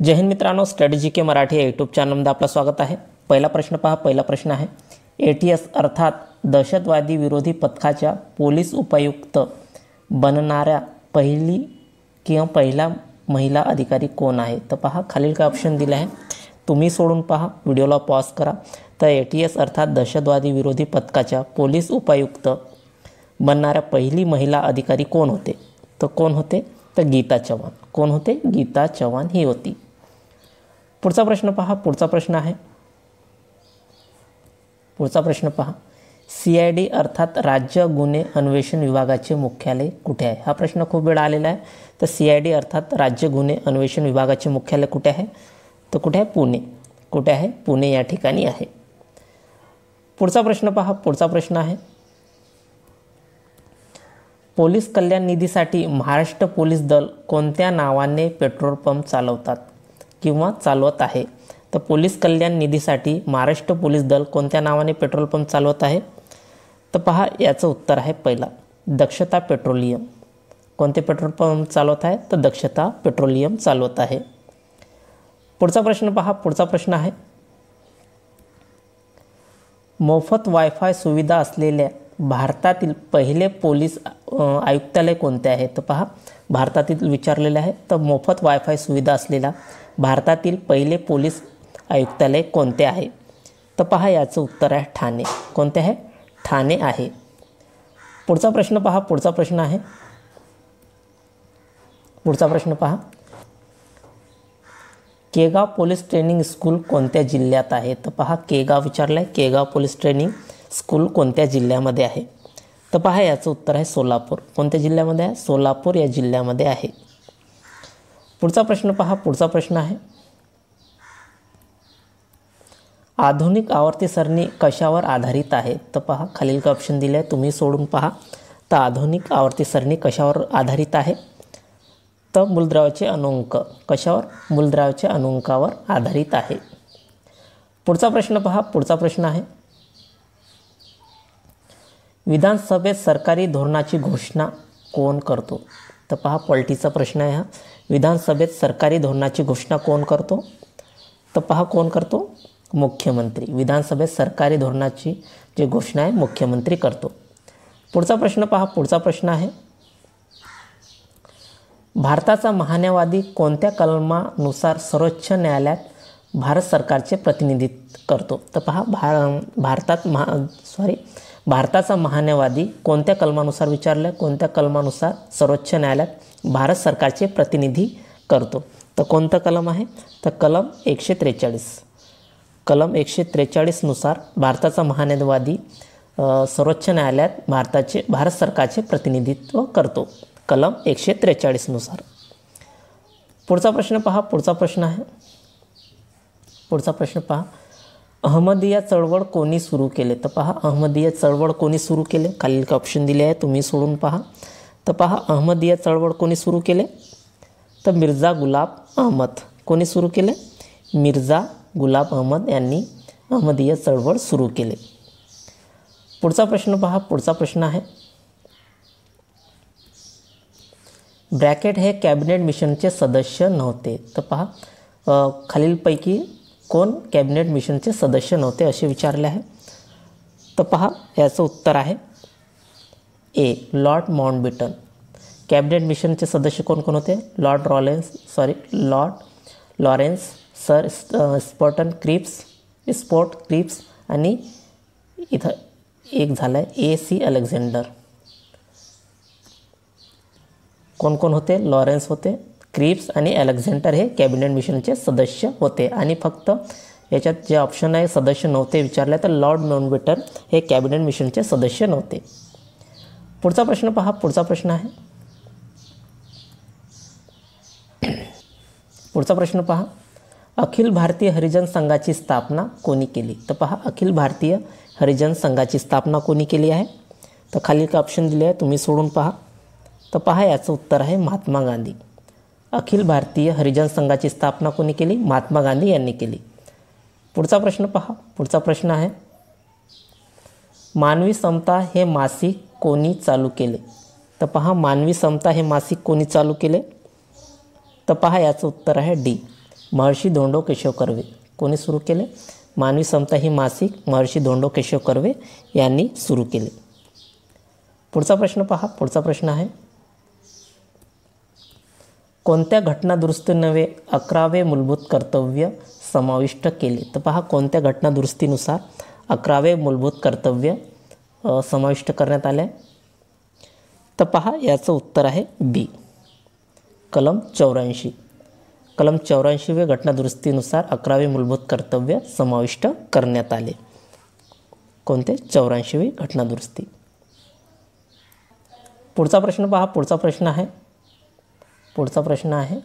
जय हिंद मित्रांनो, स्टडी जी के मराठी या यूट्यूब चॅनलमध्ये आपलं स्वागत आहे। पहिला प्रश्न पहा। पहिला प्रश्न आहे ATS अर्थात दहशतवादी विरोधी पथकाच्या पोलीस उपायुक्त बनणाऱ्या पहिला महिला अधिकारी कोण आहे? तर पहा खालील काय ऑप्शन दिले आहे, तुम्ही सोडून पहा, व्हिडिओला पॉज करा। तर ATS अर्थात दहशतवादी विरोधी पथकाच्या पोलीस उपायुक्त बनणाऱ्या पहिली महिला अधिकारी कोण होते? तर कोण होते? तर गीता चव्हाण। कोण होते? गीता चव्हाण ही होती। पुढचा प्रश्न पहा। पुढचा प्रश्न आहे, पुढचा प्रश्न पहा, CID अर्थात राज्य गुन्हे अन्वेषण विभागाचे मुख्यालय कुठे आहे? हा प्रश्न खूप वेळा आलेला आहे। तर CID अर्थात राज्य गुन्हे अन्वेषण विभागाचे मुख्यालय कुठे आहे? तर कुठे आहे? पुणे। कुठे आहे? पुणे या ठिकाणी आहे। पुढचा प्रश्न पहा। पुढचा प्रश्न आहे, पोलीस कल्याण निधीसाठी महाराष्ट्र पोलीस दल कोणत्या नावाने पेट्रोल पंप चालवतात किंवा चालवत आहे? तर पोलीस कल्याण निधीसाठी महाराष्ट्र पोलीस दल कोणत्या नावाने पेट्रोल पंप चालवत आहे? तर पहा याचं उत्तर आहे पहिला, दक्षता पेट्रोलियम। कोणते पेट्रोल पंप चालवत आहे? तर दक्षता पेट्रोलियम चालवत आहे। पुढचा प्रश्न पहा। पुढचा प्रश्न आहे, मोफत वायफाय सुविधा असलेल्या भारतातील पहिले पोलीस आयुक्तालय कोणते आहे? तर पहा भारतातील विचारलेले आहे। तर मोफत वायफाय सुविधा असलेला भारतातील पहिले पोलीस आयुक्तालय कोणते आहे? तर पहा याचं उत्तर आहे ठाणे। कोणते आहे? ठाणे आहे। पुढचा प्रश्न पहा। पुढचा प्रश्न आहे, पुढचा प्रश्न पहा, केगाव पोलीस ट्रेनिंग स्कूल कोणत्या जिल्ह्यात आहे? तर पहा केगाव विचारलं आहे, केगाव पोलीस ट्रेनिंग स्कूल कोणत्या जिल्ह्यामध्ये आहे? तर पहा याचं उत्तर आहे सोलापूर। कोणत्या जिल्ह्यामध्ये आहे? सोलापूर या जिल्ह्यामध्ये आहे। पुढचा प्रश्न पहा। पुढचा प्रश्न आहे, आधुनिक आवर्ती सरणी कशावर आधारित आहे? तर पहा खालील काय ऑप्शन दिले आहे, तुम्ही सोडून पहा। तर आधुनिक आवर्ती सरणी कशावर आधारित आहे? तर मूलद्रव्याचे अणुअंक। कशावर? मूलद्रव्याचे अणुअंकावर आधारित आहे। पुढचा प्रश्न पहा। पुढचा प्रश्न आहे, विधानसभेत सरकारी धोरणाची घोषणा कोण करतो? तर पहा पलटीचा प्रश्न आहे हा। विधानसभेत सरकारी धोरणाची घोषणा कोण करतो? तर पहा कोण करतो? मुख्यमंत्री। विधानसभेत सरकारी धोरणाची जी घोषणा आहे मुख्यमंत्री करतो। पुढचा प्रश्न पहा। पुढचा प्रश्न आहे, भारताचा महान्यायवादी कोणत्या कलमानुसार सर्वोच्च न्यायालयात भारत सरकारचे प्रतिनिधित्व करतो? तर पहा भारताचा महान्यायवादी कोणत्या कलमानुसार विचारलं? कोणत्या कलमानुसार सर्वोच्च न्यायालयात भारत सरकारचे प्रतिनिधी करतो? तर कोणतं कलम आहे? तर कलम 143। कलम 143 नुसार भारताचा महान्यायवादी सर्वोच्च न्यायालयात भारत सरकारचे प्रतिनिधित्व करतो, कलम 143 नुसार। पुढचा प्रश्न पहा। पुढचा प्रश्न आहे, पुढचा प्रश्न पहा, अहमदिया चळवळ कोणी सुरू केले? तर पहा अहमदिया चळवळ कोणी सुरू केले? खालील का ऑप्शन दिले आहे, तुम्ही सोडून पहा। तर पहा अहमदिया चळवळ कोणी सुरू केले? तर मिर्झा गुलाब अहमद। कोणी सुरू केले? मिर्झा गुलाब अहमद यांनी अहमदिया चळवळ सुरू केले। पुढचा प्रश्न पहा। पुढचा प्रश्न आहे, ब्रॅकेट हे कॅबिनेट मिशनचे सदस्य नव्हते। तर पहा खालीलपैकी कोण कॅबिनेट मिशनचे सदस्य नव्हते असे विचारले आहे? तर पहा याचं उत्तर आहे ए, लॉर्ड माउंटबॅटन। कॅबिनेट मिशनचे सदस्य कोण कोण होते? लॉर्ड लॉरेन्स, सर स्पॉटन क्रिप्स आणि इथं एक झालं आहे AC अलेक्झांडर। कोण कोण होते? लॉरेन्स होते, क्रिप्स आणि अलेक्झांडर हे कॅबिनेट मिशनचे सदस्य होते। आणि फक्त याच्यात जे ऑप्शन आहे सदस्य नव्हते विचारले, तर लॉर्ड माउंटबॅटन हे कॅबिनेट मिशनचे सदस्य नव्हते। पुढचा प्रश्न पहा। पुढचा प्रश्न आहे, पुढचा प्रश्न पहा, अखिल भारतीय हरिजन संघाची स्थापना कोणी केली? तर पहा अखिल भारतीय हरिजन संघाची स्थापना कोणी केली आहे? तर खालील का ऑप्शन दिले आहे, तुम्ही सोडून पहा। तर पहा याचं उत्तर आहे महात्मा गांधी। अखिल भारतीय हरिजन संघाची स्थापना कोणी केली? महात्मा गांधी यांनी केली। पुढचा प्रश्न पहा। पुढचा प्रश्न आहे, मानवी समता हे मासिक कोणी चालू केले? तर पहा मानवी समता हे मासिक कोणी चालू केले? तर पहा याचं उत्तर आहे डी, महर्षी धोंडो केशव कर्वे कोणी सुरू केले? मानवी समता ही मासिक महर्षी धोंडो केशव कर्वे यांनी सुरू केले. पुढचा प्रश्न पहा. पुढचा प्रश्न आहे, कोणत्या घटना दुरुस्तीनवे 11वे मूलभूत कर्तव्य समाविष्ट केले? तर पहा, कोणत्या घटना दुरुस्तीनुसार 11वे मूलभूत कर्तव्य समाविष्ट करण्यात आले? तर पहा, याचं उत्तर आहे बी, कलम 84. कलम 84 घटना दुरुस्तीनुसार 11वे मूलभूत कर्तव्य समाविष्ट करण्यात आले. कोणते? 84वी घटना दुरुस्ती. पुढचा प्रश्न पहा. पुढचा प्रश्न आहे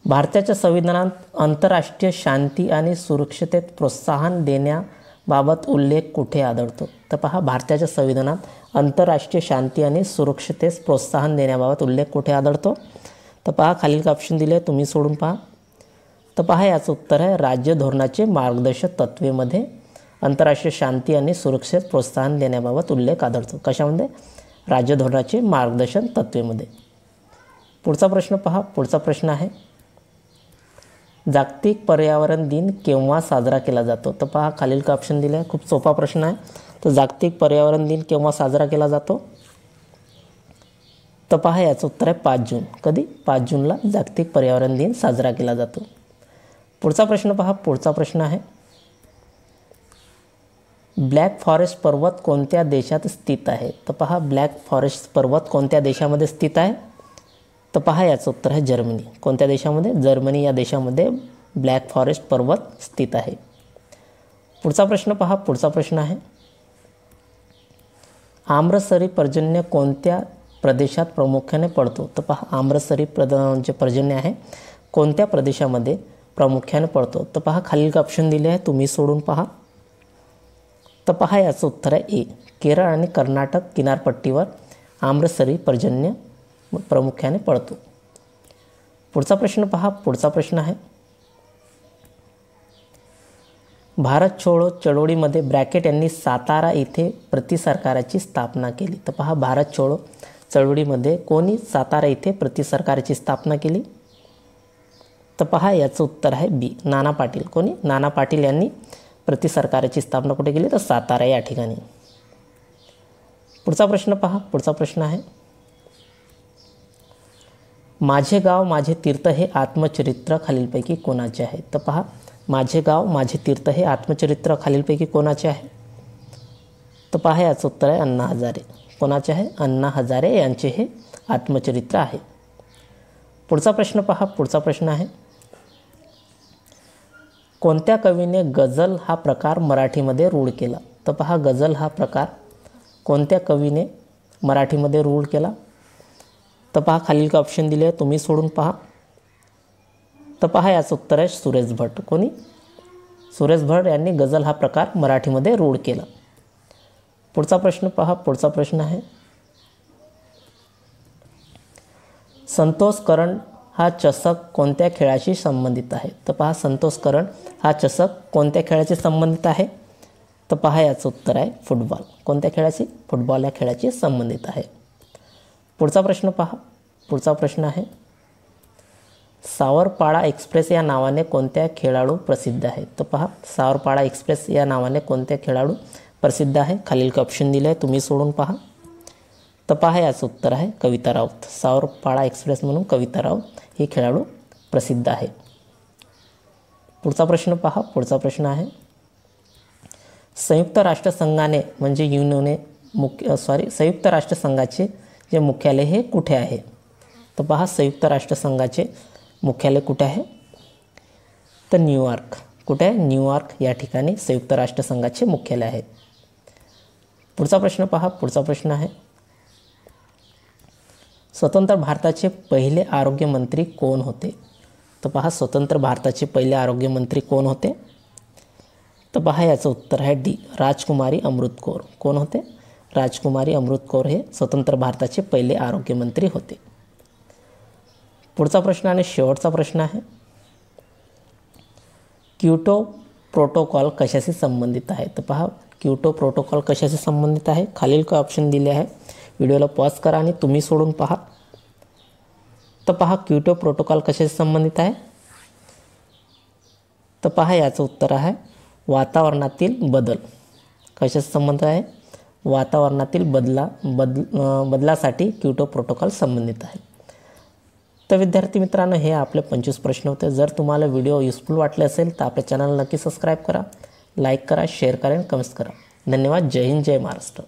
भारताच्या संविधानात आंतरराष्ट्रीय शांती आणि सुरक्षिततेत प्रोत्साहन देण्याबाबत उल्लेख कुठे आढळतो? तर पहा, भारताच्या संविधानात आंतरराष्ट्रीय शांती आणि सुरक्षिततेस प्रोत्साहन देण्याबाबत उल्लेख कुठे आढळतो? तर पहा, खालील ऑप्शन दिले, तुम्ही सोडून पहा. तर पहा, याचं उत्तर आहे राज्य धोरणाचे मार्गदर्शक तत्वेमध्ये आंतरराष्ट्रीय शांती आणि सुरक्षेस प्रोत्साहन देण्याबाबत उल्लेख आढळतो. कशामध्ये? राज्य धोरणाचे मार्गदर्शन तत्वेमध्ये. पुढचा प्रश्न पहा. पुढचा प्रश्न आहे, जागतिक पर्यावरण दिन केव्हा साजरा केला जातो? तर पहा, खालील ऑप्शन दिले आहे. खूप सोपा प्रश्न आहे. तर जागतिक पर्यावरण दिन केव्हा साजरा केला जातो? तर पहा, याचं उत्तर आहे 5 जून. कधी? 5 जूनला जागतिक पर्यावरण दिन साजरा केला जातो. पुढचा प्रश्न पहा. पुढचा प्रश्न आहे, ब्लॅक फॉरेस्ट पर्वत कोणत्या देशात स्थित आहे? तर पहा, ब्लॅक फॉरेस्ट पर्वत कोणत्या देशामध्ये स्थित आहे? तर पहा, याचं उत्तर आहे जर्मनी. कोणत्या देशामध्ये? जर्मनी या देशामध्ये ब्लॅक फॉरेस्ट पर्वत स्थित आहे. पुढचा प्रश्न पहा. पुढचा प्रश्न आहे, आम्रसरी पर्जन्य कोणत्या प्रदेशात प्रामुख्याने पडतो? तर पहा, आम्रसरी जे पर्जन्य आहे कोणत्या प्रदेशामध्ये प्रामुख्याने पडतो? तर पहा, खालील ऑप्शन दिले आहे, तुम्ही सोडून पहा. तर पहा, याचं उत्तर आहे ए, केरळ आणि कर्नाटक किनारपट्टीवर आम्रसरी पर्जन्य प्रामुख्याने पडतो. पुढचा प्रश्न पहा. पुढचा प्रश्न आहे, भारत छोडो चळवळीमध्ये ब्रॅकेट यांनी सातारा येथे प्रतिसरकाराची स्थापना केली. तर पहा, भारत छोडो चळवळीमध्ये कोणी सातारा येथे प्रतिसरकाराची स्थापना केली? तर पहा, याचं उत्तर आहे बी, नाना पाटील. कोणी? नाना पाटील यांनी प्रतिसरकाराची स्थापना कुठे केली? तर सातारा या ठिकाणी. पुढचा प्रश्न पहा. पुढचा प्रश्न आहे, माझे गाव माझे तीर्थ हे आत्मचरित्र खालीलपैकी कोणाचे आहे? तर पहा, माझे गाव माझे तीर्थ हे आत्मचरित्र खालीलपैकी कोणाचे आहे? तर पहा, याचं उत्तर आहे अण्णा हजारे. कोणाचे आहे? अण्णा हजारे यांचे हे आत्मचरित्र आहे. पुढचा प्रश्न पहा. पुढचा प्रश्न आहे, कोणत्या कवीने गझल हा प्रकार मराठीमध्ये रूढ केला? तर पहा, गझल हा प्रकार कोणत्या कवीने मराठीमध्ये रूढ केला? तर पहा, खालील ऑप्शन दिले आहे, तुम्ही सोडून पहा. तर पहा, याचं उत्तर आहे सुरेश भट. कोणी? सुरेश भट यांनी गझल हा प्रकार मराठीमध्ये रूढ केला. पुढचा प्रश्न पहा. पुढचा प्रश्न आहे, संतोष करण हा चषक कोणत्या खेळाशी संबंधित आहे? तर पहा, संतोष करण हा चषक कोणत्या खेळाशी संबंधित आहे? तर पहा, याचं उत्तर आहे फुटबॉल. कोणत्या खेळाशी? फुटबॉल या खेळाशी संबंधित आहे. पुढचा प्रश्न पहा. पुढचा प्रश्न आहे, सावरपाडा एक्सप्रेस या नावाने कोणत्या खेळाडू प्रसिद्ध आहे? तर पहा, सावरपाडा एक्सप्रेस या नावाने कोणत्या खेळाडू प्रसिद्ध आहे? खालील ऑप्शन दिले आहे, तुम्ही सोडून पहा. तर पहा, याचं उत्तर आहे कविता राऊत. सावरपाडा एक्सप्रेस म्हणून कविता राऊत हे खेळाडू प्रसिद्ध आहे. पुढचा प्रश्न पहा. पुढचा प्रश्न आहे, संयुक्त राष्ट्रसंघाने म्हणजे युनोने संयुक्त राष्ट्रसंघाचे जे मुख्यालय हे कुठे आहे? तर पहा, संयुक्त राष्ट्रसंघाचे मुख्यालय कुठे आहे? तर न्यूयॉर्क. कुठे आहे? न्यूयॉर्क या ठिकाणी संयुक्त राष्ट्रसंघाचे मुख्यालय आहे. पुढचा प्रश्न पहा. पुढचा प्रश्न आहे, स्वतंत्र भारताचे पहिले आरोग्यमंत्री कोण होते? तर पहा, स्वतंत्र भारताचे पहिले आरोग्यमंत्री कोण होते? तर पहा, याचं उत्तर आहे डी, राजकुमारी अमृत कौर. कोण होते? राजकुमारी अमृत कौर हे स्वतंत्र भारताचे पहिले आरोग्यमंत्री होते. पुढचा प्रश्न आणि शेवटचा प्रश्न आहे, क्योटो प्रोटोकॉल कशाशी संबंधित आहे? तर पहा, क्योटो प्रोटोकॉल कशाशी संबंधित आहे? खालील काय ऑप्शन दिले आहे, व्हिडिओला पॉज करा आणि तुम्ही सोडून पहा. तर पहा, क्योटो प्रोटोकॉल कशाशी संबंधित आहे? तर पहा याचं उत्तर आहे वातावरणातील बदल. कशाचा संबंध आहे? वातावरणातील बदलासाठी क्योटो प्रोटोकॉल संबंधित आहे. तर विद्यार्थी मित्रांनो, हे आपले 25 प्रश्न होते. जर तुम्हाला व्हिडिओ युजफुल वाटले असेल तर आपल्या चॅनलला नक्की सबस्क्राईब करा, लाईक करा, शेअर करा आणि कमेंट्स करा. धन्यवाद. जय हिंद, जय महाराष्ट्र.